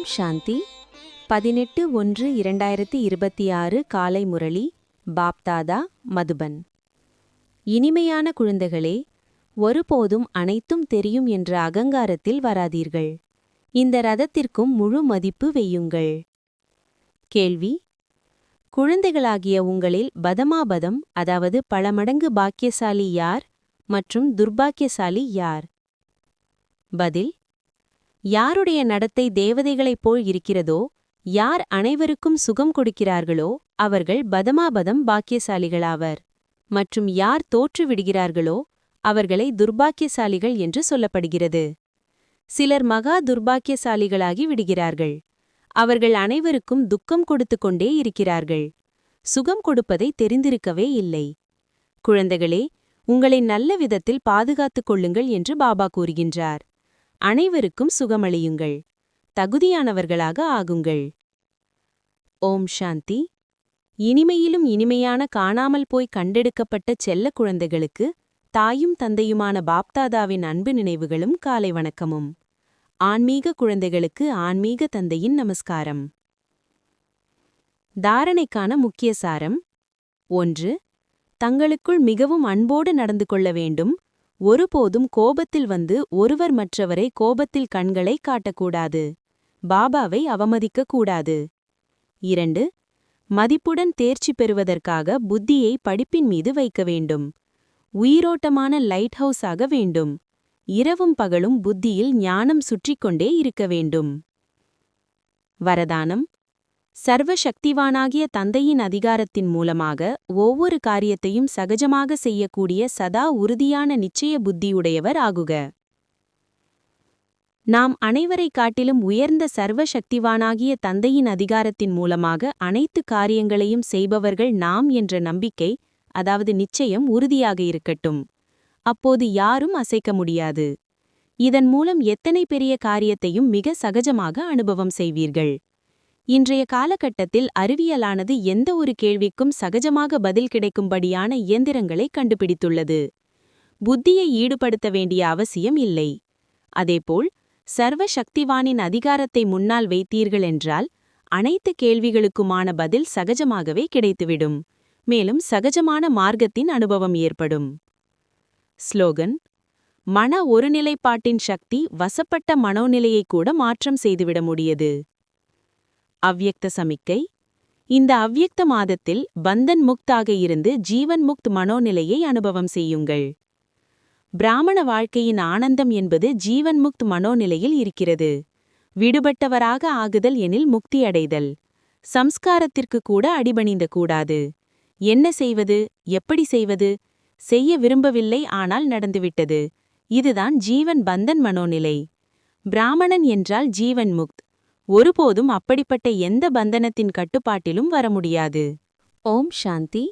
ஓம் சாந்தி 18-1-2026 காலை முரளி பாப்தாதா மதுபன். இனிமையான குழந்தைகளே, ஒருபோதும் அனைத்தும் தெரியும் என்ற அகங்காரத்தில் வராதீர்கள். இந்த ரதத்திற்கும் முழு மதிப்பு வையுங்கள். கேள்வி: குழந்தைகளாகிய உங்களில் பதமாபதம், அதாவது பல மடங்கு பாக்கியசாலி யார் மற்றும் துர்பாக்கியசாலி யார்? பதில்: யாருடைய நடத்தை தேவதைகளைப் போல் இருக்கிறதோ, யார் அனைவருக்கும் சுகம் கொடுக்கிறார்களோ அவர்கள் பதமாபதம் பாக்கியசாலிகளாவர். மற்றும் யார் தோற்றுவிடுகிறார்களோ அவர்களை துர்பாக்கியசாலிகள் என்று சொல்லப்படுகிறது. சிலர் மகா துர்பாக்கியசாலிகளாகி விடுகிறார்கள். அவர்கள் அனைவருக்கும் துக்கம் கொடுத்து கொண்டே இருக்கிறார்கள். சுகம் கொடுப்பதை தெரிந்திருக்கவே இல்லை. குழந்தைகளே, உங்களை நல்ல விதத்தில் பாதுகாத்துக் கொள்ளுங்கள் என்று பாபா கூறுகின்றார். அனைவருக்கும் சுகமளியுங்கள். தகுதியானவர்களாக ஆகுங்கள். ஓம் சாந்தி. இனிமையிலும் இனிமையான காணாமல் போய் கண்டெடுக்கப்பட்ட செல்ல குழந்தைகளுக்கு தாயும் தந்தையுமான பாப்தாதாவின் அன்பு நினைவுகளும் காலை வணக்கமும். ஆன்மீக குழந்தைகளுக்கு ஆன்மீக தந்தையின் நமஸ்காரம். தாரணைக்கான முக்கிய சாரம்: 1. தங்களுக்குள் மிகவும் அன்போடு நடந்து கொள்ள வேண்டும். ஒருபோதும் கோபத்தில் வந்து ஒருவர் மற்றவரை கோபத்தில் கண்களை காட்டக்கூடாது. பாபாவை அவமதிக்கக்கூடாது. 2. மதிப்புடன் தேர்ச்சி பெறுவதற்காக புத்தியை படிப்பின் மீது வைக்க வேண்டும். உயிரோட்டமான லைட் ஹவுஸ் ஆக வேண்டும். இரவும் பகலும் புத்தியில் ஞானம் சுற்றிக்கொண்டே இருக்க வேண்டும். வரதானம்: சர்வ சக்திவானாகிய தந்தையின் அதிகாரத்தின் மூலமாக ஒவ்வொரு காரியத்தையும் சகஜமாக செய்யக்கூடிய சதா உறுதியான நிச்சய புத்தியுடையவர் ஆகுக. நாம் அனைவரை காட்டிலும் உயர்ந்த சர்வ சக்திவானாகிய தந்தையின் அதிகாரத்தின் மூலமாக அனைத்து காரியங்களையும் செய்பவர்கள் நாம் என்ற நம்பிக்கை, அதாவது நிச்சயம் உறுதியாக இருக்கட்டும். அப்போது யாரும் அசைக்க முடியாது. இதன் மூலம் எத்தனை பெரிய காரியத்தையும் மிக சகஜமாக அனுபவம் செய்வீர்கள். இன்றைய காலகட்டத்தில் அறிவியலானது எந்த ஒரு கேள்விக்கும் சகஜமாக பதில் கிடைக்கும்படியான இயந்திரங்களை கண்டுபிடித்துள்ளது. புத்தியை ஈடுபடுத்த வேண்டிய அவசியம் இல்லை. அதேபோல் சர்வ சக்திவானின் அதிகாரத்தை முன்னால் வைத்தீர்கள் என்றால் அனைத்து கேள்விகளுக்குமான பதில் சகஜமாகவே கிடைத்துவிடும். மேலும் சகஜமான மார்க்கத்தின் அனுபவம் ஏற்படும். ஸ்லோகன்: மன ஒருநிலைப்பாட்டின் சக்தி வசப்பட்ட மனோநிலையை கூட மாற்றம் செய்துவிட முடியது. அவ்யக்த சமிக்கை: இந்த அவ்யக்த மாதத்தில் பந்தன் முக்தாக இருந்து ஜீவன் முக்த் மனோநிலையை அனுபவம் செய்யுங்கள். பிராமண வாழ்க்கையின் ஆனந்தம் என்பது ஜீவன் முக்த் மனோநிலையில் இருக்கிறது. விடுபட்டவராக ஆகுதல் எனில் முக்தி அடைதல். சம்ஸ்காரத்திற்கு கூட அடிபணிந்த கூடாது. என்ன செய்வது, எப்படி செய்வது? செய்ய விரும்பவில்லை, ஆனால் நடந்துவிட்டது. இதுதான் ஜீவன் பந்தன் மனோநிலை. பிராமணன் என்றால் ஜீவன் முக்த். ஒருபோதும் அப்படிப்பட்ட எந்த பந்தனத்தின் கட்டுப்பாட்டிலும் வர முடியாது. ஓம் சாந்தி.